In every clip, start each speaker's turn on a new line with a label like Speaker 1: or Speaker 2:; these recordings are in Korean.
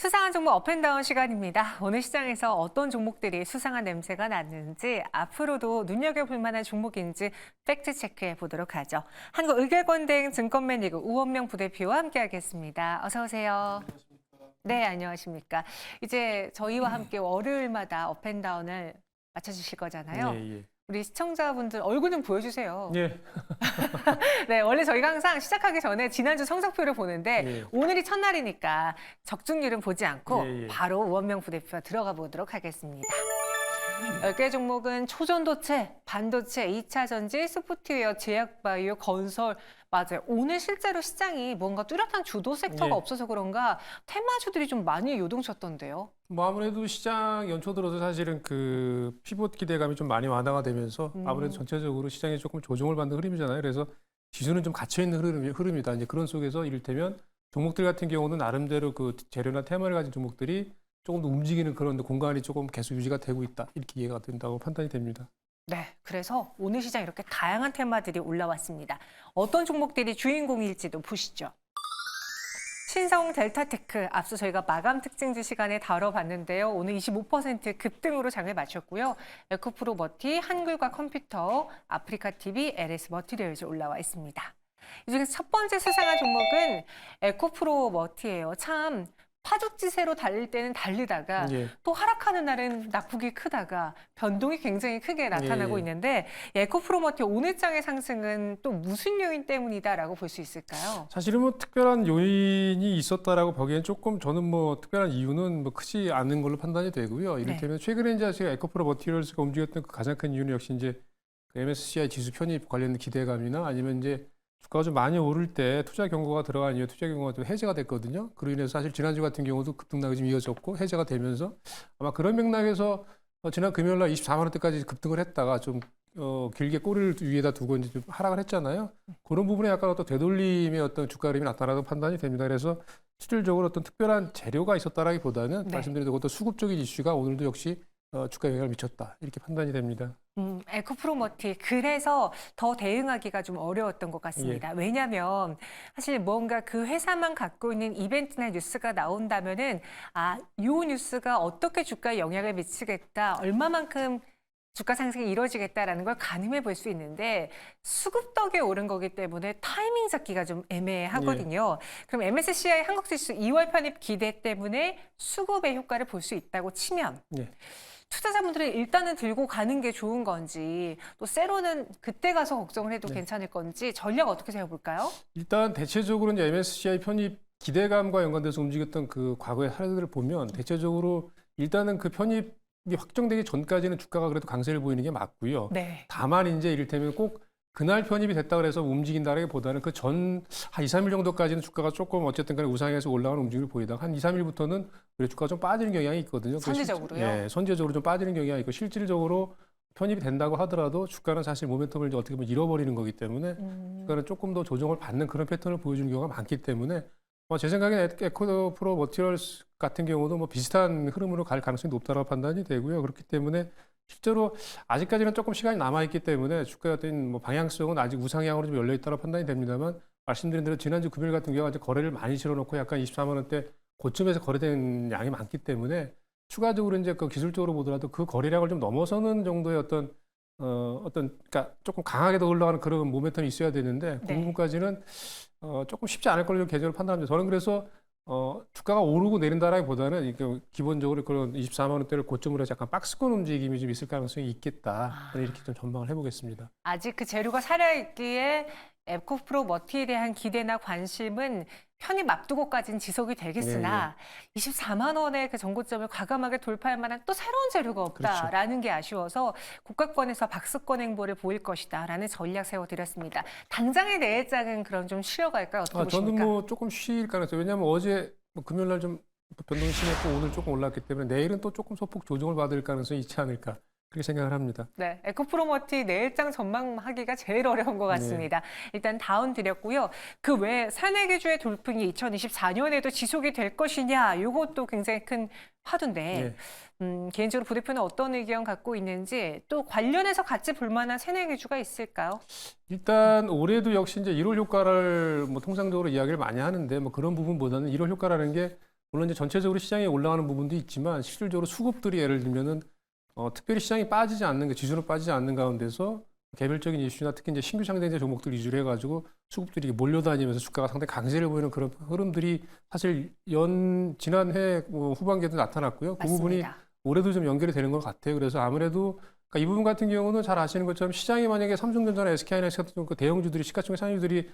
Speaker 1: 수상한 종목 업앤다운 시간입니다. 오늘 시장에서 어떤 종목들이 수상한 냄새가 났는지 앞으로도 눈여겨볼 만한 종목인지 팩트 체크해 보도록 하죠. 한국의결권대행 증권매니그 우원명 부대표와 함께하겠습니다. 어서 오세요. 네, 안녕하십니까. 이제 저희와 함께 월요일마다 업앤다운을 맞춰주실 거잖아요.
Speaker 2: 예, 예.
Speaker 1: 우리 시청자분들 얼굴 좀 보여주세요.
Speaker 2: 예.
Speaker 1: 네, 원래 저희가 항상 시작하기 전에 지난주 성적표를 보는데
Speaker 2: 예.
Speaker 1: 오늘이 첫날이니까 적중률은 보지 않고
Speaker 2: 예, 예.
Speaker 1: 바로 우원명 부대표 들어가 보도록 하겠습니다. 10개 종목은 초전도체, 반도체, 2차 전지, 소프트웨어, 제약바이오, 건설. 맞아요. 오늘 실제로 시장이 뭔가 뚜렷한 주도 섹터가
Speaker 2: 예.
Speaker 1: 없어서 그런가 테마주들이 좀 많이 요동쳤던데요.
Speaker 2: 뭐 아무래도 시장 연초 들어서 사실은 그 피봇 기대감이 좀 많이 완화가 되면서 아무래도 전체적으로 시장이 조금 조정을 받는 흐름이잖아요. 그래서 지수는 좀 갇혀 있는 흐름이다. 이제 그런 속에서 이를테면 종목들 같은 경우는 나름대로 그 재료나 테마를 가진 종목들이 조금 더 움직이는 그런 공간이 조금 계속 유지가 되고 있다. 이렇게 이해가 된다고 판단이 됩니다.
Speaker 1: 네, 그래서 오늘 시장 이렇게 다양한 테마들이 올라왔습니다. 어떤 종목들이 주인공일지도 보시죠. 신성 델타테크, 앞서 저희가 마감 특징주 시간에 다뤄봤는데요. 오늘 25% 급등으로 장을 마쳤고요. 에코프로 머티, 한글과 컴퓨터, 아프리카TV, LS 머티리얼즈 올라와 있습니다. 이 중에서 첫 번째 수상한 종목은 에코프로 머티예요. 참 파죽지세로 달릴 때는 달리다가
Speaker 2: 예.
Speaker 1: 또 하락하는 날은 낙폭이 크다가 변동이 굉장히 크게 나타나고
Speaker 2: 예.
Speaker 1: 있는데 에코프로머티 오늘 장의 상승은 또 무슨 요인 때문이다라고 볼 수 있을까요?
Speaker 2: 사실은 뭐 특별한 요인이 있었다라고 보기엔 조금 저는 뭐 특별한 이유는 뭐 크지 않은 걸로 판단이 되고요. 이를테면 최근에 이제 제가 에코프로 머티리얼스가 움직였던 그 가장 큰 이유는 역시 이제 그 MSCI 지수 편입 관련 기대감이나 아니면 이제 주가가 좀 많이 오를 때 투자 경고가 들어간 이후에 투자 경고가 좀 해제가 됐거든요. 그로 인해서 사실 지난주 같은 경우도 급등락이 좀 이어졌고 해제가 되면서 아마 그런 맥락에서 지난 금요일 날 24만 원대까지 급등을 했다가 좀 길게 꼬리를 위에다 두고 이제 좀 하락을 했잖아요. 그런 부분에 약간 어떤 되돌림의 어떤 주가 흐름이 나타나는 판단이 됩니다. 그래서 실질적으로 어떤 특별한 재료가 있었다라기보다는
Speaker 1: 네.
Speaker 2: 말씀드린 어떤 수급적인 이슈가 오늘도 역시 주가 영향을 미쳤다 이렇게 판단이 됩니다.
Speaker 1: 에코프로머티 그래서 더 대응하기가 좀 어려웠던 것 같습니다. 왜냐하면 사실 뭔가 그 회사만 갖고 있는 이벤트나 뉴스가 나온다면은 이 뉴스가 어떻게 주가에 영향을 미치겠다, 얼마만큼 주가 상승이 이루어지겠다라는 걸 가늠해 볼 수 있는데 수급 덕에 오른 거기 때문에 타이밍 잡기가 좀 애매하거든요. 그럼 MSCI 한국지수 2월 편입 기대 때문에 수급의 효과를 볼 수 있다고 치면
Speaker 2: 예.
Speaker 1: 투자자분들은 일단은 들고 가는 게 좋은 건지 또 세로는 그때 가서 걱정을 해도 괜찮을 건지 전략 어떻게 세워볼까요?
Speaker 2: 일단 대체적으로 이제 MSCI 편입 기대감과 연관돼서 움직였던 그 과거의 사례들을 보면 대체적으로 일단은 그 편입이 확정되기 전까지는 주가가 그래도 강세를 보이는 게 맞고요.
Speaker 1: 네.
Speaker 2: 다만 이제 이를테면 꼭 그날 편입이 됐다 그래서 움직인다라기보다는 그 전 한 2, 3일 정도까지는 주가가 조금 어쨌든 간에 우상에서 올라가는 움직임을 보이다가 한 2, 3일부터는 주가가 좀 빠지는 경향이 있거든요.
Speaker 1: 선제적으로요?
Speaker 2: 예, 선제적으로 좀 빠지는 경향이 있고 실질적으로 편입이 된다고 하더라도 주가는 사실 모멘텀을 이제 어떻게 보면 잃어버리는 거기 때문에 주가는 조금 더 조정을 받는 그런 패턴을 보여주는 경우가 많기 때문에 제 생각에는 에코프로 머티리얼스 같은 경우도 뭐 비슷한 흐름으로 갈 가능성이 높다고 판단이 되고요. 그렇기 때문에 실제로 아직까지는 조금 시간이 남아있기 때문에 주가의 어떤 뭐 방향성은 아직 우상향으로 좀 열려있다고 판단이 됩니다만 말씀드린 대로 지난주 금요일 같은 경우가 이제 거래를 많이 실어놓고 약간 24만 원대 고점에서 거래된 양이 많기 때문에 추가적으로 이제 그 기술적으로 보더라도 그 거래량을 좀 넘어서는 정도의 어떤 그러니까 조금 강하게 더 올라가는 그런 모멘텀이 있어야 되는데 그
Speaker 1: 네.
Speaker 2: 부분까지는 조금 쉽지 않을 걸로 개인적으로 판단합니다. 저는 그래서 주가가 오르고 내린다라기보다는 이게 기본적으로 그런 24만 원대를 고점으로 해서 약간 박스권 움직임이 좀 있을 가능성이 있겠다. 이렇게 좀 전망을 해보겠습니다.
Speaker 1: 아직 그 재료가 살아있기에 에코프로 머티에 대한 기대나 관심은 편입 앞두고까지는 지속이 되겠으나 24만 원의 그 정고점을 과감하게 돌파할 만한 또 새로운 재료가 없다라는 게 아쉬워서 고가권에서 박스권 행보를 보일 것이다라는 전략 세워드렸습니다. 당장의 내일장은 그럼 좀 쉬어갈까요? 어떻게 보십니까?
Speaker 2: 저는 뭐 조금 쉴 가능성이 왜냐하면 어제 금요일 날 좀 변동이 심했고 오늘 조금 올랐기 때문에 내일은 또 조금 소폭 조정을 받을 가능성이 있지 않을까 그렇게 생각을 합니다.
Speaker 1: 네, 에코프로머티 내일장 전망하기가 제일 어려운 것 같습니다. 일단 다운 드렸고요. 그 외에 사내기주의 돌풍이 2024년에도 지속이 될 것이냐, 이것도 굉장히 큰 화두인데 개인적으로 부대표는 어떤 의견 갖고 있는지 또 관련해서 같이 볼 만한 사내기주가 있을까요?
Speaker 2: 일단 올해도 역시 이제 1월 효과를 뭐 통상적으로 이야기를 많이 하는데 뭐 그런 부분보다는 1월 효과라는 게 물론 이제 전체적으로 시장에 올라가는 부분도 있지만 실질적으로 수급들이 예를 들면은 특별히 시장이 빠지지 않는 게 지수로 빠지지 않는 가운데서 개별적인 이슈나 특히 이제 신규 상장자 종목들 위주로 해가지고 수급들이 몰려다니면서 주가가 상당히 강세를 보이는 그런 흐름들이 사실 지난해 후반기에도 나타났고요. 그 부분이
Speaker 1: 맞습니다.
Speaker 2: 올해도 좀 연결이 되는 것 같아요. 그래서 아무래도 그러니까 이 부분 같은 경우는 잘 아시는 것처럼 시장이 만약에 삼성전자나 SK하이닉스 같은 그 대형주들이 시가총액 상위주들이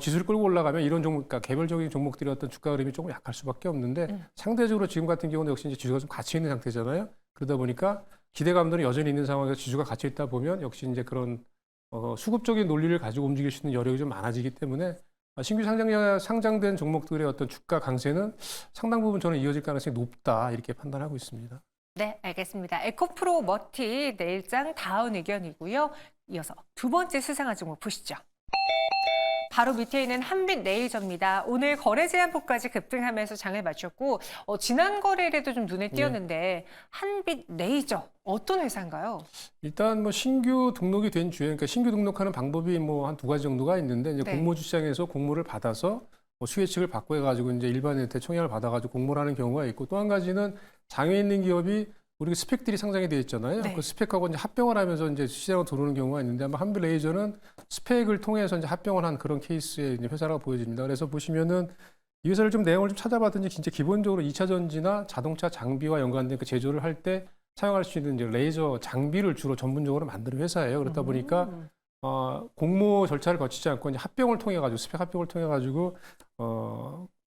Speaker 2: 지수를 끌고 올라가면 이런 종목, 그러니까 개별적인 종목들의 어떤 주가 흐름이 조금 약할 수밖에 없는데 상대적으로 지금 같은 경우는 역시 이제 지수가 좀 갇혀 있는 상태잖아요. 그러다 보니까 기대감들은 여전히 있는 상황에서 지수가 갇혀 있다 보면 역시 이제 그런 수급적인 논리를 가지고 움직일 수 있는 여력이 좀 많아지기 때문에 신규 상장된 종목들의 어떤 주가 강세는 상당 부분 저는 이어질 가능성이 높다 이렇게 판단하고 있습니다.
Speaker 1: 네, 알겠습니다. 에코프로 머티 내일장 다운 의견이고요. 이어서 두 번째 수상한 종목 보시죠. 바로 밑에 있는 한빛 레이저입니다. 오늘 거래 제한폭까지 급등하면서 장을 마쳤고 지난 거래일에도 좀 눈에 띄었는데 한빛 레이저 어떤 회사인가요?
Speaker 2: 일단 뭐 신규 등록이 된 주에 그러니까 신규 등록하는 방법이 뭐 한 두 가지 정도가 있는데 이제
Speaker 1: 네.
Speaker 2: 공모주 시장에서 공모를 받아서 수혜 측을 받고 해가지고 이제 일반인한테 청약을 받아가지고 공모를 하는 경우가 있고 또 한 가지는 장외에 있는 기업이 우리 스펙들이 상장이 되어 있잖아요.
Speaker 1: 네.
Speaker 2: 그 스펙하고 이제 합병을 하면서 이제 시장으로 들어오는 경우가 있는데 아마 한빛 레이저는 스펙을 통해서 이제 합병을 한 그런 케이스의 이제 회사라고 보여집니다. 그래서 보시면은 이 회사를 좀 내용을 좀 찾아봤더니 진짜 기본적으로 2차 전지나 자동차 장비와 연관된 그 제조를 할 때 사용할 수 있는 이제 레이저 장비를 주로 전문적으로 만드는 회사예요. 그렇다 보니까 공모 절차를 거치지 않고 이제 합병을 통해 가지고 스펙 합병을 통해 가지고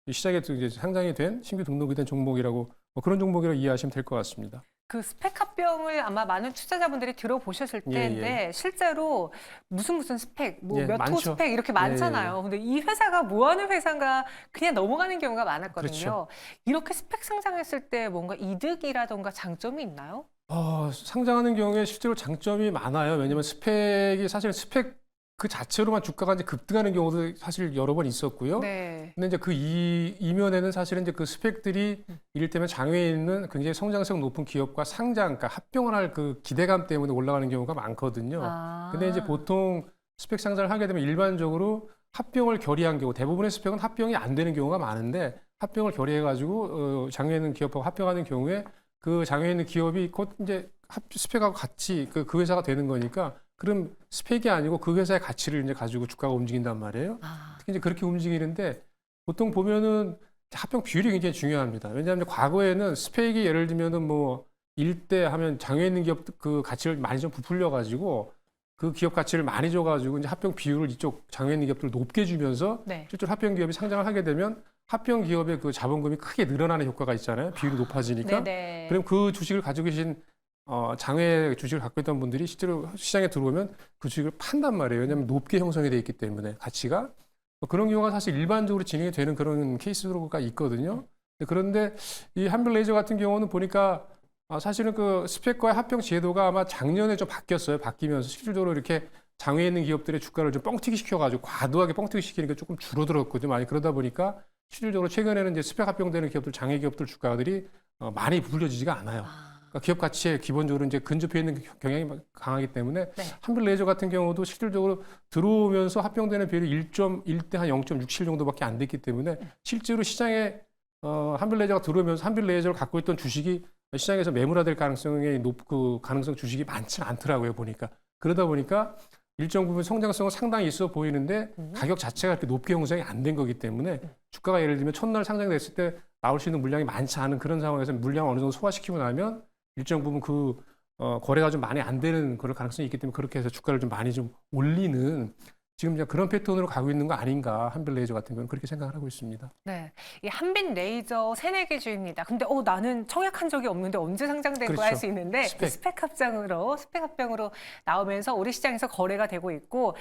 Speaker 2: 이 시장에 이제 상장이 된 신규 등록이 된 종목이라고 그런 종목이라고 이해하시면 될 것 같습니다.
Speaker 1: 그 스펙 합병을 아마 많은 투자자분들이 들어보셨을
Speaker 2: 예,
Speaker 1: 텐데 실제로 무슨 스펙, 뭐
Speaker 2: 예,
Speaker 1: 몇 호
Speaker 2: 많죠.
Speaker 1: 스펙 이렇게 많잖아요. 근데 이 회사가 뭐 하는 회사인가 그냥 넘어가는 경우가 많았거든요.
Speaker 2: 그렇죠.
Speaker 1: 이렇게 스펙 상장했을 때 뭔가 이득이라던가 장점이 있나요?
Speaker 2: 상장하는 경우에 실제로 장점이 많아요. 왜냐하면 스펙이 사실 스펙 그 자체로만 주가가 이제 급등하는 경우도 사실 여러 번 있었고요.
Speaker 1: 네.
Speaker 2: 근데 이제 그 이면에는 사실은 이제 그 스펙들이 이를테면 장외에 있는 굉장히 성장성 높은 기업과 그러니까 합병을 할 그 기대감 때문에 올라가는 경우가 많거든요. 근데 이제 보통 스펙 상장을 하게 되면 일반적으로 합병을 결의한 경우, 대부분의 스펙은 합병이 안 되는 경우가 많은데 합병을 결의해가지고 장외에 있는 기업하고 합병하는 경우에 그 장외에 있는 기업이 곧 이제 스펙하고 같이 그 회사가 되는 거니까 그럼 스펙이 아니고 그 회사의 가치를 이제 가지고 주가가 움직인단 말이에요. 특히 이제 그렇게 움직이는데 보통 보면은 합병 비율이 굉장히 중요합니다. 왜냐하면 과거에는 스펙이 예를 들면은 뭐 1대 하면 장외에 있는 기업 그 가치를 많이 좀 부풀려 가지고 그 기업 가치를 많이 줘 가지고 이제 합병 비율을 이쪽 장외에 있는 기업들 높게 주면서
Speaker 1: 네.
Speaker 2: 실제로 합병 기업이 상장을 하게 되면 합병 기업의 그 자본금이 크게 늘어나는 효과가 있잖아요. 비율이 높아지니까.
Speaker 1: 네네.
Speaker 2: 그럼 그 주식을 가지고 계신 장외 주식을 갖고 있던 분들이 실제로 시장에 들어오면 그 주식을 판단 말이에요. 왜냐하면 높게 형성이 돼 있기 때문에 가치가 그런 경우가 사실 일반적으로 진행이 되는 그런 케이스가 있거든요. 그런데 이 한빛 레이저 같은 경우는 보니까 사실은 그 스펙과의 합병 제도가 아마 작년에 좀 바뀌었어요. 바뀌면서 실질적으로 이렇게 장외에 있는 기업들의 주가를 좀 뻥튀기 시켜가지고 과도하게 뻥튀기 시키니까 조금 줄어들었거든요. 많이 그러다 보니까 실질적으로 최근에는 이제 스펙 합병되는 기업들, 장외 기업들 주가들이 많이 부풀려지지가 않아요. 그러니까 기업 가치에 기본적으로 이제 근접해 있는 경향이 강하기 때문에
Speaker 1: 네.
Speaker 2: 한빛 레이저 같은 경우도 실질적으로 들어오면서 합병되는 비율이 1.1대 한 0.67 정도밖에 안 됐기 때문에 실제로 시장에 한빛 레이저가 들어오면서 한빛 레이저를 갖고 있던 주식이 시장에서 매물화될 가능성이 높고 가능성 주식이 많지는 않더라고요 보니까. 그러다 보니까 일정 부분 성장성은 상당히 있어 보이는데 가격 자체가 그렇게 높게 형성이 안 된 거기 때문에 주가가 예를 들면 첫날 상장됐을 때 나올 수 있는 물량이 많지 않은 그런 상황에서 물량을 어느 정도 소화시키고 나면 일정 부분 그 거래가 좀 많이 안 되는 그럴 가능성이 있기 때문에 그렇게 해서 주가를 좀 많이 좀 올리는 지금 이제 그런 패턴으로 가고 있는 거 아닌가 한빛 레이저 같은 경우는 그렇게 생각을 하고 있습니다.
Speaker 1: 네, 이 한빛 레이저 새내기주입니다. 근데 나는 청약한 적이 없는데 언제 상장된 거야 할
Speaker 2: 그렇죠.
Speaker 1: 수 있는데 스펙 합병으로 나오면서 우리 시장에서 거래가 되고 있고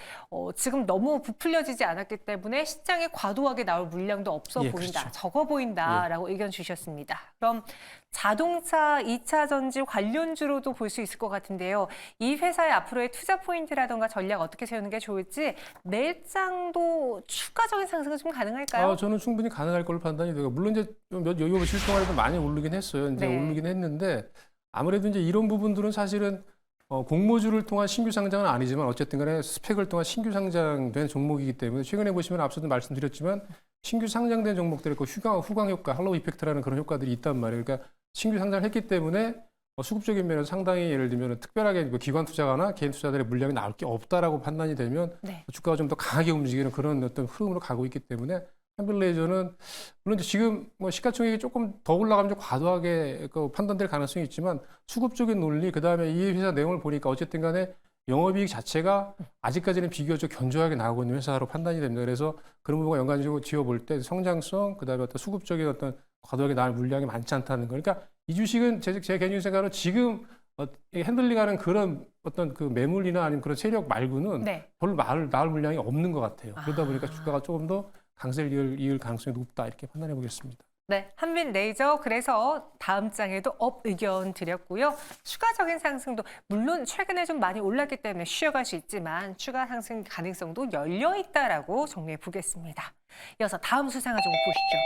Speaker 1: 지금 너무 부풀려지지 않았기 때문에 시장에 과도하게 나올 물량도 없어
Speaker 2: 예,
Speaker 1: 보인다,
Speaker 2: 그렇죠.
Speaker 1: 적어 보인다라고 의견 주셨습니다. 그럼 자동차 2차 전지 관련주로도 볼 수 있을 것 같은데요. 이 회사의 앞으로의 투자 포인트라든가 전략 어떻게 세우는 게 좋을지 내일장도 추가적인 상승은 좀 가능할까요?
Speaker 2: 저는 충분히 가능할 걸로 판단이 돼요. 물론 이제 몇 여유 며칠 동안에도 많이 오르긴 했어요. 이제
Speaker 1: 네.
Speaker 2: 오르긴 했는데 아무래도 이제 이런 부분들은 사실은 공모주를 통한 신규 상장은 아니지만 어쨌든 간에 스펙을 통한 신규 상장된 종목이기 때문에 최근에 보시면 앞서도 말씀드렸지만 신규 상장된 종목들의 그 후광 효과, 할로우 이펙트라는 그런 효과들이 있단 말이에요. 그러니까 신규 상장을 했기 때문에 수급적인 면에서 상당히 예를 들면 특별하게 뭐 기관 투자가나 개인 투자들의 물량이 나올 게 없다라고 판단이 되면
Speaker 1: 네.
Speaker 2: 주가가 좀 더 강하게 움직이는 그런 어떤 흐름으로 가고 있기 때문에 한빛레이저는 물론 이제 지금 뭐 시가총액이 조금 더 올라가면 좀 과도하게 그 판단될 가능성이 있지만 수급적인 논리 그다음에 이 회사 내용을 보니까 어쨌든 간에 영업이익 자체가 아직까지는 비교적 견조하게 나오고 있는 회사로 판단이 됩니다. 그래서 그런 부분과 연관적으로 지어볼 때 성장성 그다음에 어떤 수급적인 어떤 과도하게 나올 물량이 많지 않다는 거. 그러니까 이 주식은 제 개인적인 생각으로 지금 핸들링하는 그런 어떤 그 매물이나 아니면 그런 세력 말고는
Speaker 1: 네.
Speaker 2: 별로 나올 물량이 없는 것 같아요. 그러다 보니까 주가가 조금 더 강세를 이을 가능성이 높다 이렇게 판단해 보겠습니다.
Speaker 1: 네, 한빛레이저 그래서 다음 장에도 업 의견 드렸고요. 추가적인 상승도 물론 최근에 좀 많이 올랐기 때문에 쉬어갈 수 있지만 추가 상승 가능성도 열려 있다라고 정리해 보겠습니다. 이어서 다음 수상한 종목 보시죠.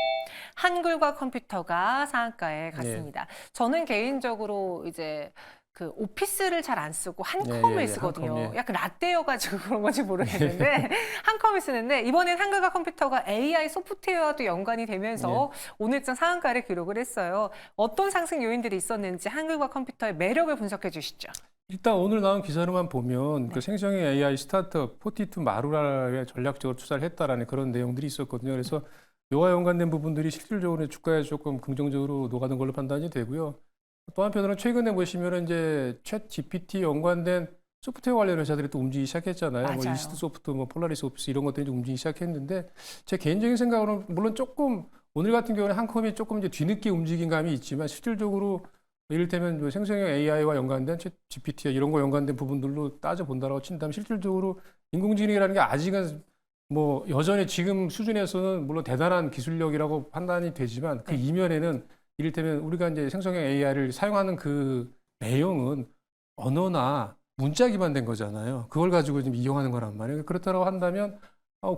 Speaker 1: 한글과 컴퓨터가 상한가에 갔습니다. 저는 개인적으로 이제 그 오피스를 잘 안 쓰고 한컴을 쓰거든요.
Speaker 2: 한컴,
Speaker 1: 약간 라떼여가지고 그런 건지 모르겠는데 한컴을 쓰는데 이번엔 한글과 컴퓨터가 AI 소프트웨어와도 연관이 되면서 오늘장 상한가를 기록을 했어요. 어떤 상승 요인들이 있었는지 한글과 컴퓨터의 매력을 분석해 주시죠.
Speaker 2: 일단 오늘 나온 기사로만 보면 그 생성형 AI 스타트업 포티투 마루라에 전략적으로 투자를 했다라는 그런 내용들이 있었거든요. 그래서 이와 연관된 부분들이 실질적으로 주가에 조금 긍정적으로 녹아든 걸로 판단이 되고요. 또 한편으로는 최근에 보시면은 이제 챗 GPT 연관된 소프트웨어 관련 회사들이 또 움직이기 시작했잖아요. 뭐
Speaker 1: 맞아요.
Speaker 2: 이스트 소프트, 뭐 폴라리스 오피스 이런 것들이 좀 움직이기 시작했는데 제 개인적인 생각으로는 물론 조금 오늘 같은 경우는 한컴이 조금 이제 뒤늦게 움직인 감이 있지만 실질적으로 이를테면 뭐 생성형 AI와 연관된 챗 GPT와 이런 거 연관된 부분들로 따져 본다라고 친다면 실질적으로 인공지능이라는 게 아직은 뭐 여전히 지금 수준에서는 물론 대단한 기술력이라고 판단이 되지만 그 이면에는 이를테면 우리가 이제 생성형 AI를 사용하는 그 내용은 언어나 문자 기반된 거잖아요. 그걸 가지고 지금 이용하는 거란 말이에요. 그렇다고 한다면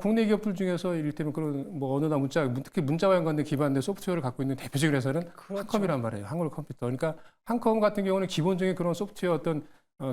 Speaker 2: 국내 기업들 중에서 이를테면 그런 뭐 언어나 문자, 특히 문자와 연관된 기반된 소프트웨어를 갖고 있는 대표적인 회사는 한컴이란 말이에요. 한글 컴퓨터. 그러니까 한컴 같은 경우는 기본적인 그런 소프트웨어 어떤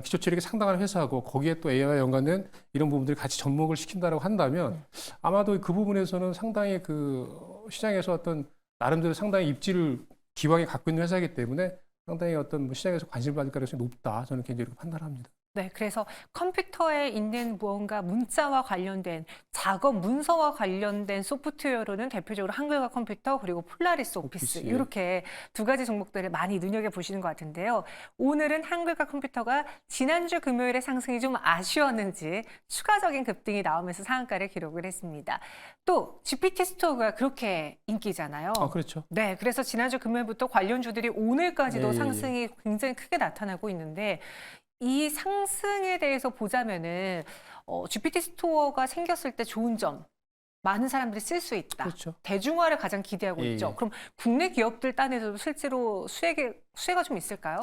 Speaker 2: 기초 체력이 상당한 회사고 거기에 또 AI와 연관된 이런 부분들이 같이 접목을 시킨다라고 한다면 아마도 그 부분에서는 상당히 그 시장에서 어떤 나름대로 상당히 입지를 기왕에 갖고 있는 회사이기 때문에 상당히 어떤 뭐 시장에서 관심을 받을 가능성이 높다. 저는 개인적으로 판단합니다.
Speaker 1: 네, 그래서 컴퓨터에 있는 무언가 문자와 관련된 작업 문서와 관련된 소프트웨어로는 대표적으로 한글과 컴퓨터 그리고 폴라리스 오피스
Speaker 2: 오피스, 예.
Speaker 1: 이렇게 두 가지 종목들을 많이 눈여겨보시는 것 같은데요. 오늘은 한글과 컴퓨터가 지난주 금요일에 상승이 좀 아쉬웠는지 추가적인 급등이 나오면서 상한가를 기록을 했습니다. 또 GPT 스토어가 그렇게 인기잖아요.
Speaker 2: 그렇죠.
Speaker 1: 네, 그래서 지난주 금요일부터 관련주들이 오늘까지도
Speaker 2: 예.
Speaker 1: 상승이 굉장히 크게 나타나고 있는데 이 상승에 대해서 보자면은 GPT 스토어가 생겼을 때 좋은 점 많은 사람들이 쓸 수 있다.
Speaker 2: 그렇죠.
Speaker 1: 대중화를 가장 기대하고
Speaker 2: 예,
Speaker 1: 있죠.
Speaker 2: 예.
Speaker 1: 그럼 국내 기업들 딴에서도 실제로 수혜가 좀 있을까요?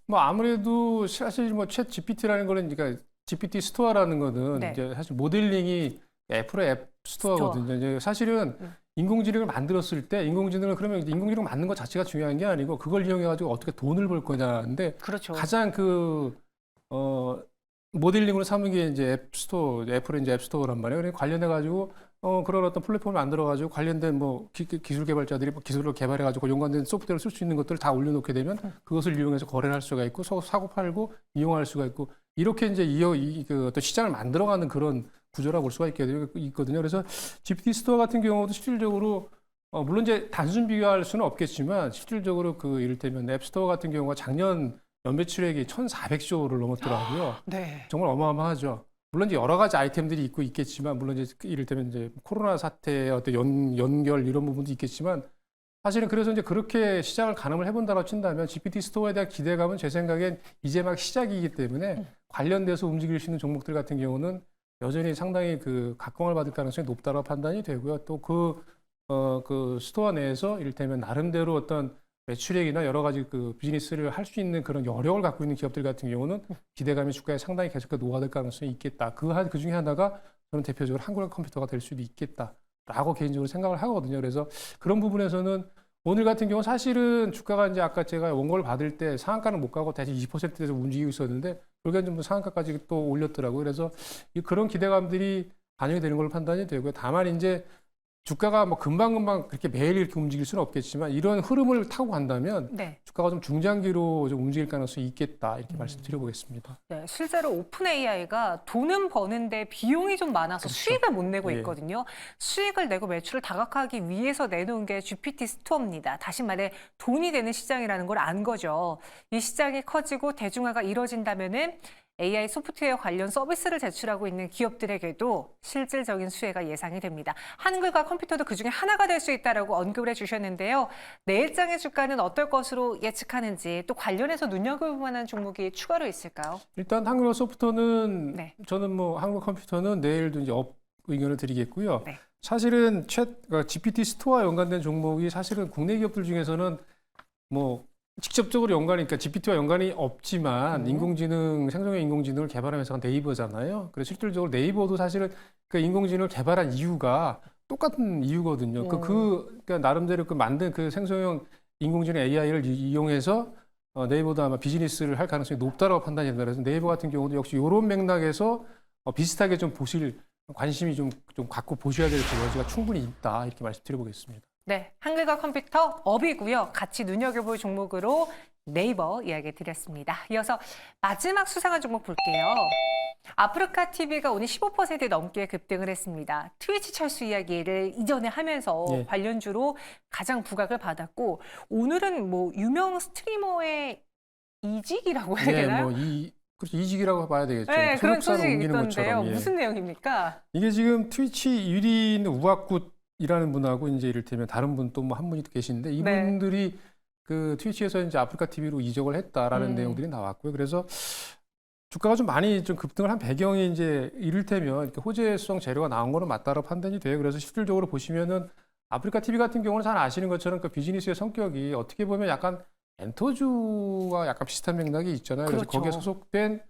Speaker 2: 뭐 아무래도 사실 뭐 챗 GPT라는 거는 그러니까 GPT 스토어라는 거는
Speaker 1: 네.
Speaker 2: 이제 사실 모델링이 애플의 앱 스토어거든요. 이제 사실은 인공지능을 만들었을 때 인공지능을 그러면 인공지능 만든 것 자체가 중요한 게 아니고 그걸 이용해 가지고 어떻게 돈을 벌 거냐인데
Speaker 1: 그렇죠.
Speaker 2: 가장 모델링으로 삼은 게 이제 앱 스토어, 애플의 이제 앱 스토어란 말이에요. 그래서 관련해 가지고 그런 어떤 플랫폼을 만들어 가지고 관련된 뭐 기술 개발자들이 기술을 개발해 가지고 연관된 소프트웨어를 쓸 수 있는 것들을 다 올려놓게 되면 그것을 이용해서 거래를 할 수가 있고 사고 팔고 이용할 수가 있고 이렇게 이제 그 어떤 시장을 만들어가는 그런 구조라고 볼 수가 있거든요. 그래서 GPT 스토어 같은 경우도 실질적으로 물론 이제 단순 비교할 수는 없겠지만 실질적으로 그 이를테면 앱 스토어 같은 경우가 작년 연매출액이 1,400조를 넘었더라고요.
Speaker 1: 네.
Speaker 2: 정말 어마어마하죠. 물론 이제 여러 가지 아이템들이 있겠지만, 물론 이제 이를테면 이제 코로나 사태의 어떤 연결 이런 부분도 있겠지만, 사실은 그래서 이제 그렇게 시장을 가늠을 해본다고 친다면 GPT 스토어에 대한 기대감은 제 생각엔 이제 막 시작이기 때문에 관련돼서 움직일 수 있는 종목들 같은 경우는 여전히 상당히 그 각광을 받을 가능성이 높다고 판단이 되고요. 또 그 스토어 내에서 이를테면 나름대로 어떤 매출액이나 여러 가지 그 비즈니스를 할 수 있는 그런 여력을 갖고 있는 기업들 같은 경우는 기대감이 주가에 상당히 계속 녹아들 가능성이 있겠다. 그 중에 하나가 저는 대표적으로 한국의 컴퓨터가 될 수도 있겠다라고 개인적으로 생각을 하거든요. 그래서 그런 부분에서는 오늘 같은 경우 사실은 주가가 이제 아까 제가 원고를 받을 때 상한가는 못 가고 다시 20%대에서 움직이고 있었는데 그러니까 좀 상한가까지 또 올렸더라고요. 그래서 그런 기대감들이 반영이 되는 걸로 판단이 되고요. 다만 이제 주가가 뭐 금방금방 그렇게 매일 이렇게 움직일 수는 없겠지만 이런 흐름을 타고 간다면
Speaker 1: 네.
Speaker 2: 주가가 좀 중장기로 좀 움직일 가능성이 있겠다 이렇게 말씀드려보겠습니다.
Speaker 1: 네, 실제로 오픈 AI가 돈은 버는데 비용이 좀 많아서
Speaker 2: 그렇죠.
Speaker 1: 수익을 못 내고
Speaker 2: 예.
Speaker 1: 있거든요. 수익을 내고 매출을 다각화하기 위해서 내놓은 게 GPT 스토어입니다. 다시 말해 돈이 되는 시장이라는 걸 안 거죠. 이 시장이 커지고 대중화가 이뤄진다면은 AI 소프트웨어 관련 서비스를 제출하고 있는 기업들에게도 실질적인 수혜가 예상이 됩니다. 한글과 컴퓨터도 그중에 하나가 될 수 있다라고 언급을 해주셨는데요. 내일장의 주가는 어떨 것으로 예측하는지 또 관련해서 눈여겨볼 만한 종목이 추가로 있을까요?
Speaker 2: 일단 한국어 소프트는
Speaker 1: 네.
Speaker 2: 저는 뭐 한국 컴퓨터는 내일도 이제 업 의견을 드리겠고요.
Speaker 1: 네.
Speaker 2: 사실은 그러니까 GPT 스토어와 연관된 종목이 사실은 국내 기업들 중에서는 뭐 직접적으로 그러니까 GPT와 연관이 없지만 인공지능, 생성형 인공지능을 개발한 회사가 네이버잖아요. 그래서 실질적으로 네이버도 사실은 그 인공지능을 개발한 이유가 똑같은 이유거든요. 그러니까 나름대로 그 만든 그 생성형 인공지능 AI를 이용해서 네이버도 아마 비즈니스를 할 가능성이 높다라고 판단이 된다. 그래서 네이버 같은 경우도 역시 이런 맥락에서 비슷하게 좀 보실 관심이 좀 갖고 보셔야 될 여지가 충분히 있다. 이렇게 말씀드려보겠습니다.
Speaker 1: 네, 한글과 컴퓨터 업이고요. 같이 눈여겨볼 종목으로 네이버 이야기 드렸습니다. 이어서 마지막 수상한 종목 볼게요. 아프리카 TV가 오늘 15% 넘게 급등을 했습니다. 트위치 철수 이야기를 이전에 하면서
Speaker 2: 예.
Speaker 1: 관련주로 가장 부각을 받았고 오늘은 뭐 유명 스트리머의 이직이라고 해야 되나요?
Speaker 2: 그렇죠. 이직이라고 봐야 되겠죠.
Speaker 1: 네, 그런
Speaker 2: 소속사를
Speaker 1: 소식이
Speaker 2: 옮기는
Speaker 1: 있던데요.
Speaker 2: 것처럼. 예.
Speaker 1: 무슨 내용입니까?
Speaker 2: 이게 지금 트위치 1위인 우악굿이라는 분하고 이제 이를테면 다른 분 또 뭐 한 분이 또 계신데 이분들이 그 트위치에서 이제 아프리카 TV로 이적을 했다라는 내용들이 나왔고요. 그래서 주가가 좀 많이 좀 급등을 한 배경이 이제 이를테면 이렇게 호재성 재료가 나온 거는 맞다라고 판단이 돼요. 그래서 실질적으로 보시면은 아프리카 TV 같은 경우는 잘 아시는 것처럼 그 비즈니스의 성격이 어떻게 보면 약간 엔터주와 약간 비슷한 맥락이 있잖아요. 그래서
Speaker 1: 그렇죠.
Speaker 2: 거기에 소속된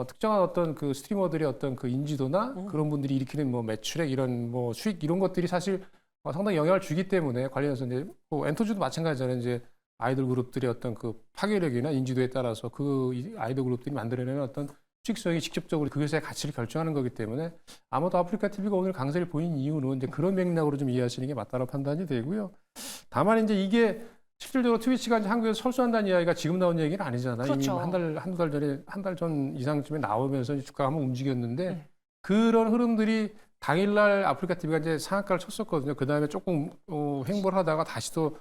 Speaker 2: 특정한 어떤 그 스트리머들의 어떤 그 인지도나 그런 분들이 일으키는 뭐 매출액 이런 뭐 수익 이런 것들이 사실 상당히 영향을 주기 때문에 관련해서 이제 뭐 엔터주도 마찬가지잖아요. 이제 아이돌 그룹들의 어떤 그 파괴력이나 인지도에 따라서 그 아이돌 그룹들이 만들어내는 어떤 수익성이 직접적으로 그 회사의 가치를 결정하는 거기 때문에 아마도 아프리카 TV가 오늘 강세를 보인 이유는 이제 그런 맥락으로 좀 이해하시는 게 맞다고 판단이 되고요. 다만 이제 이게 실질적으로 트위치가 이제 한국에서 설수한다는 이야기가 지금 나온 얘기는 아니잖아요.
Speaker 1: 그렇죠.
Speaker 2: 이미 한두 달 전에 한 달 전 이상쯤에 나오면서 주가가 한번 움직였는데 그런 흐름들이 당일날 아프리카 TV가 이제 상한가를 쳤었거든요. 그 다음에 조금 횡보를 하다가 다시 또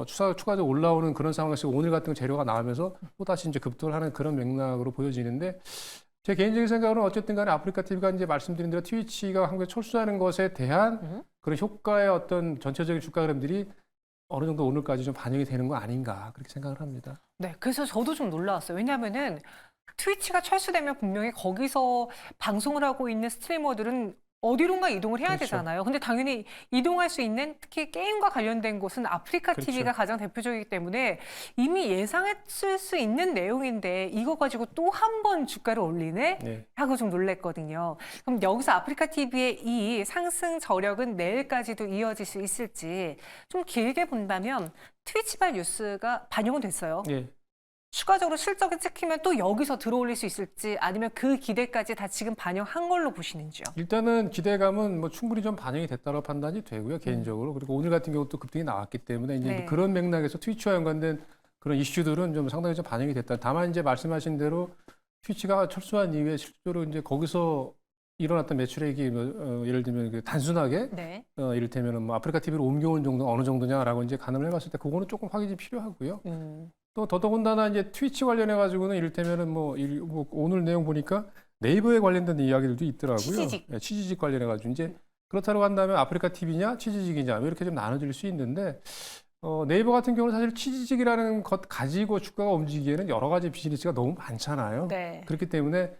Speaker 2: 추가적으로 올라오는 그런 상황에서 오늘 같은 재료가 나오면서 또 다시 이제 급등을 하는 그런 맥락으로 보여지는데 제 개인적인 생각으로는 어쨌든 간에 아프리카 TV가 이제 말씀드린 대로 트위치가 한국에 철수하는 것에 대한 그런 효과의 어떤 전체적인 주가 흐름들이 어느 정도 오늘까지 좀 반영이 되는 거 아닌가 그렇게 생각을 합니다.
Speaker 1: 네, 그래서 저도 좀 놀라웠어요. 왜냐하면은 트위치가 철수되면 분명히 거기서 방송을 하고 있는 스트리머들은 어디론가 이동을 해야
Speaker 2: 그렇죠.
Speaker 1: 되잖아요. 근데 당연히 이동할 수 있는 특히 게임과 관련된 곳은 아프리카
Speaker 2: 그렇죠.
Speaker 1: TV가 가장 대표적이기 때문에 이미 예상했을 수 있는 내용인데 이거 가지고 또 한 번 주가를 올리네?
Speaker 2: 네.
Speaker 1: 하고 좀 놀랬거든요. 그럼 여기서 아프리카 TV의 이 상승 저력은 내일까지도 이어질 수 있을지 좀 길게 본다면 트위치발 뉴스가 반영은 됐어요.
Speaker 2: 예.
Speaker 1: 추가적으로 실적이 찍히면 또 여기서 들어올릴 수 있을지 아니면 그 기대까지 다 지금 반영한 걸로 보시는지요?
Speaker 2: 일단은 기대감은 뭐 충분히 좀 반영이 됐다고 판단이 되고요, 개인적으로. 그리고 오늘 같은 경우 또 급등이 나왔기 때문에 이제
Speaker 1: 네.
Speaker 2: 그런 맥락에서 트위치와 연관된 그런 이슈들은 좀 상당히 좀 반영이 됐다. 다만 이제 말씀하신 대로 트위치가 철수한 이후에 실제로 이제 거기서 일어났던 매출액이 예를 들면 그 단순하게
Speaker 1: 네.
Speaker 2: 이를테면 뭐 아프리카 TV로 옮겨온 정도 어느 정도냐라고 이제 가늠을 해봤을 때 그거는 조금 확인이 필요하고요. 또 더더군다나 이제 트위치 관련해 가지고는 이를테면은 뭐 오늘 내용 보니까 네이버에 관련된 이야기들도 있더라고요.
Speaker 1: 치지직.
Speaker 2: 네, 치지직 관련해 가지고 이제 그렇다고 한다면 아프리카 TV냐 치지직이냐 이렇게 좀 나눠질 수 있는데 네이버 같은 경우는 사실 치지직이라는 것 가지고 주가가 움직이기에는 여러 가지 비즈니스가 너무 많잖아요.
Speaker 1: 네.
Speaker 2: 그렇기 때문에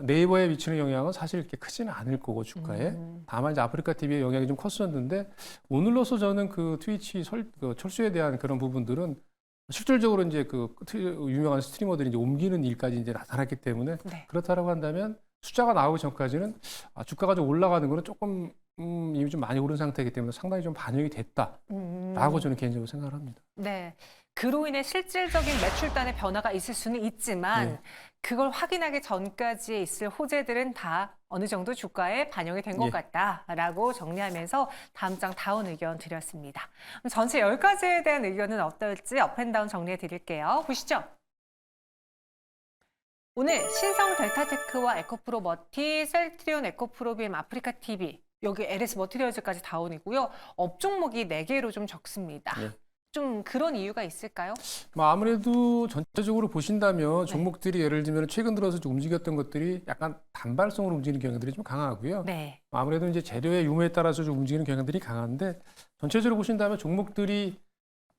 Speaker 2: 네이버에 미치는 영향은 사실 이렇게 크지는 않을 거고 주가에 다만 이제 아프리카 TV의 영향이 좀 컸었는데 오늘로서 저는 그 트위치 철수에 대한 그런 부분들은 실질적으로 이제 그 유명한 스트리머들이 이제 옮기는 일까지 이제 나타났기 때문에
Speaker 1: 네.
Speaker 2: 그렇다라고 한다면 숫자가 나오기 전까지는 주가가 좀 올라가는 거는 조금 이미 좀 많이 오른 상태이기 때문에 상당히 좀 반영이 됐다라고 저는 개인적으로 생각을 합니다.
Speaker 1: 네. 그로 인해 실질적인 매출단의 변화가 있을 수는 있지만
Speaker 2: 예.
Speaker 1: 그걸 확인하기 전까지 있을 호재들은 다 어느 정도 주가에 반영이 된 것
Speaker 2: 예.
Speaker 1: 같다라고 정리하면서 다음 장 다운 의견 드렸습니다. 그럼 전체 10가지에 대한 의견은 어떨지 업앤다운 정리해 드릴게요. 보시죠. 오늘 신성 델타테크와 에코프로 머티, 셀트리온 에코프로비엠 아프리카 TV, 여기 LS 머티리얼즈까지 다운이고요. 업 종목이 4개로 좀 적습니다.
Speaker 2: 예.
Speaker 1: 좀 그런 이유가 있을까요?
Speaker 2: 뭐 아무래도 전체적으로 보신다면
Speaker 1: 네.
Speaker 2: 종목들이 예를 들면 최근 들어서 좀 움직였던 것들이 약간 단발성으로 움직이는 경향들이 좀 강하고요.
Speaker 1: 네.
Speaker 2: 아무래도 이제 재료의 유무에 따라서 좀 움직이는 경향들이 강한데 전체적으로 보신다면 종목들이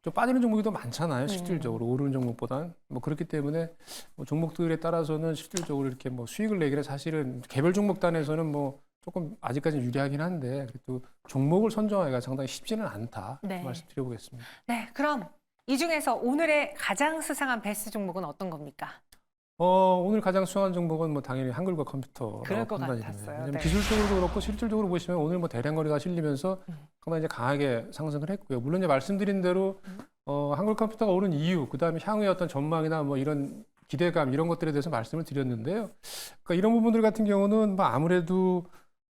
Speaker 2: 좀 빠지는 종목이 더 많잖아요. 실질적으로 오르는 종목보단 뭐 그렇기 때문에 뭐 종목들에 따라서는 실질적으로 이렇게 뭐 수익을 내기는 사실은 개별 종목단에서는 뭐 조금 아직까지는 유리하긴 한데 그래도 종목을 선정하기가 상당히 쉽지는 않다
Speaker 1: 네.
Speaker 2: 말씀드려보겠습니다.
Speaker 1: 네, 그럼 이 중에서 오늘의 가장 수상한 베스트 종목은 어떤 겁니까?
Speaker 2: 오늘 가장 수상한 종목은 뭐 당연히 한글과 컴퓨터라고
Speaker 1: 그럴 것
Speaker 2: 판단이
Speaker 1: 같았어요.
Speaker 2: 됩니다. 왜냐하면
Speaker 1: 네.
Speaker 2: 기술적으로도 그렇고 실질적으로 보시면 오늘 뭐 대량거래가 실리면서 상당히 이제 강하게 상승을 했고요. 물론 이제 말씀드린 대로 한글 컴퓨터가 오른 이유, 그다음에 향후의 어떤 전망이나 뭐 이런 기대감 이런 것들에 대해서 말씀을 드렸는데요. 그러니까 이런 부분들 같은 경우는 뭐 아무래도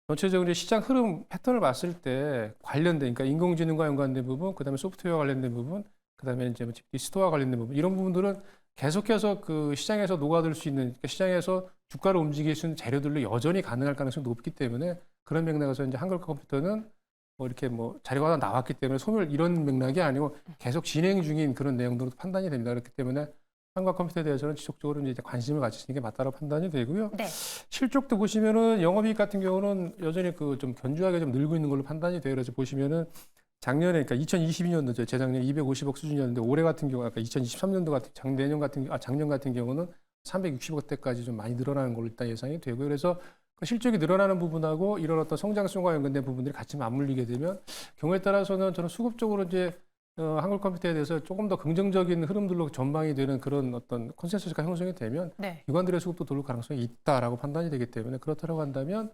Speaker 2: 전체적으로 이제 시장 흐름 패턴을 봤을 때 관련된, 그러니까 인공지능과 연관된 부분, 그다음에 소프트웨어와 관련된 부분, 그다음에 이제 뭐 스토어와 관련된 부분 이런 부분들은 계속해서 그 시장에서 녹아들 수 있는, 그러니까 시장에서 주가를 움직일 수 있는 재료들로 여전히 가능할 가능성이 높기 때문에 그런 맥락에서 이제 한글 컴퓨터는 뭐 이렇게 뭐 자료가 하나 나왔기 때문에 소멸 이런 맥락이 아니고 계속 진행 중인 그런 내용들로 판단이 됩니다. 그렇기 때문에 한글 컴퓨터에 대해서는 지속적으로 이제 관심을 가지시는 게 맞다고 판단이 되고요.
Speaker 1: 네.
Speaker 2: 실적도 보시면은 영업이익 같은 경우는 여전히 그 좀 견조하게 좀 늘고 있는 걸로 판단이 돼요. 그래서 보시면은 작년에, 그러니까 2022년도죠. 재작년 250억 수준이었는데 올해 같은 경우, 아까 2023년도 같은 작년 같은 경우는 360억대까지 좀 많이 늘어나는 걸로 일단 예상이 되고요. 그래서 그 실적이 늘어나는 부분하고 이런 어떤 성장성과 연관된 부분들이 같이 맞물리게 되면 경우에 따라서는 저는 수급적으로 이제 한글 컴퓨터에 대해서 조금 더 긍정적인 흐름들로 전망이 되는 그런 어떤 컨센서스가 형성이 되면
Speaker 1: 네.
Speaker 2: 기관들의 수급도 돌 가능성이 있다라고 판단이 되기 때문에 그렇다고 한다면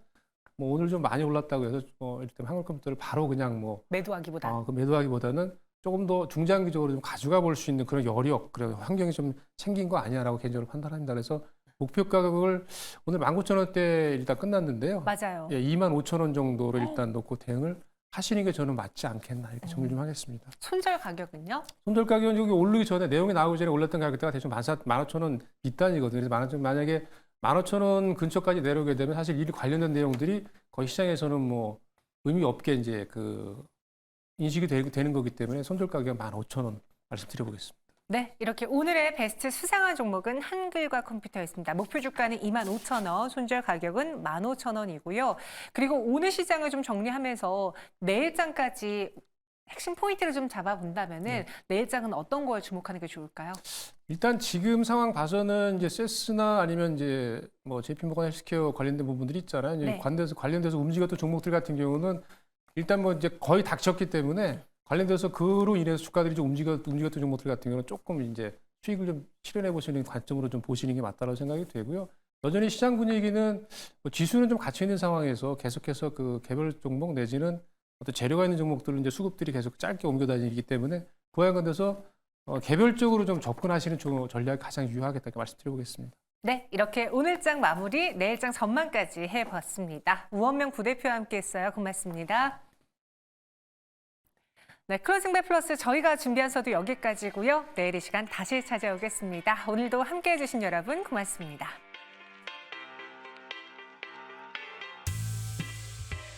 Speaker 2: 뭐 오늘 좀 많이 올랐다고 해서 일단 한글 컴퓨터를 바로 그냥 뭐
Speaker 1: 매도하기보다.
Speaker 2: 그 매도하기보다는 조금 더 중장기적으로 좀 가져가 볼 수 있는 그런 여력, 그런 환경이 좀 생긴 거 아니야라고 개인적으로 판단합니다. 그래서 목표 가격을 오늘 19,000원대 일단 끝났는데요.
Speaker 1: 맞아요.
Speaker 2: 예, 25,000원 정도로 일단 놓고 대응을 하시는 게 저는 맞지 않겠나 이렇게 정리 좀 하겠습니다.
Speaker 1: 손절 가격은요?
Speaker 2: 손절 가격은 여기 오르기 전에 내용이 나오기 전에 올랐던 가격대가 대충 15,000원 밑단이거든요. 그래서 만약에 15,000원 근처까지 내려오게 되면 사실 이 관련된 내용들이 거의 시장에서는 뭐 의미 없게 이제 그 인식이 되는 거기 때문에 손절 가격은 15,000원 말씀드려보겠습니다.
Speaker 1: 네, 이렇게 오늘의 베스트 수상한 종목은 한글과 컴퓨터였습니다. 목표 주가는 25,000원, 손절 가격은 15,000원이고요. 그리고 오늘 시장을 좀 정리하면서 내일장까지 핵심 포인트를 좀 잡아본다면은 내일장은 어떤 거에 주목하는 게 좋을까요?
Speaker 2: 일단 지금 상황 봐서는 이제 세스나 아니면 이제 뭐 JP모건 헬스케어 관련된 부분들이 있잖아요. 이제
Speaker 1: 네.
Speaker 2: 관련돼서 움직였던 종목들 같은 경우는 일단 뭐 이제 거의 닥쳤기 때문에 관련돼서 그로 인해서 주가들이 좀 움직였던 종목들 같은 경우는 조금 이제 수익을 좀 실현해 보시는 관점으로 좀 보시는 게 맞다고 생각이 되고요. 여전히 시장 분위기는 뭐 지수는 좀 갇혀 있는 상황에서 계속해서 그 개별 종목 내지는 어떤 재료가 있는 종목들은 이제 수급들이 계속 짧게 옮겨 다니기 때문에 그와 관련돼서 개별적으로 좀 접근하시는 전략이 가장 유효하겠다 이렇게 말씀드려보겠습니다.
Speaker 1: 네, 이렇게 오늘장 마무리, 내일장 전망까지 해봤습니다. 우원명 부대표와 함께했어요. 고맙습니다. 네, 클로징벨 플러스 저희가 준비한 서도 여기까지고요. 내일 이 시간 다시 찾아오겠습니다. 오늘도 함께해 주신 여러분 고맙습니다.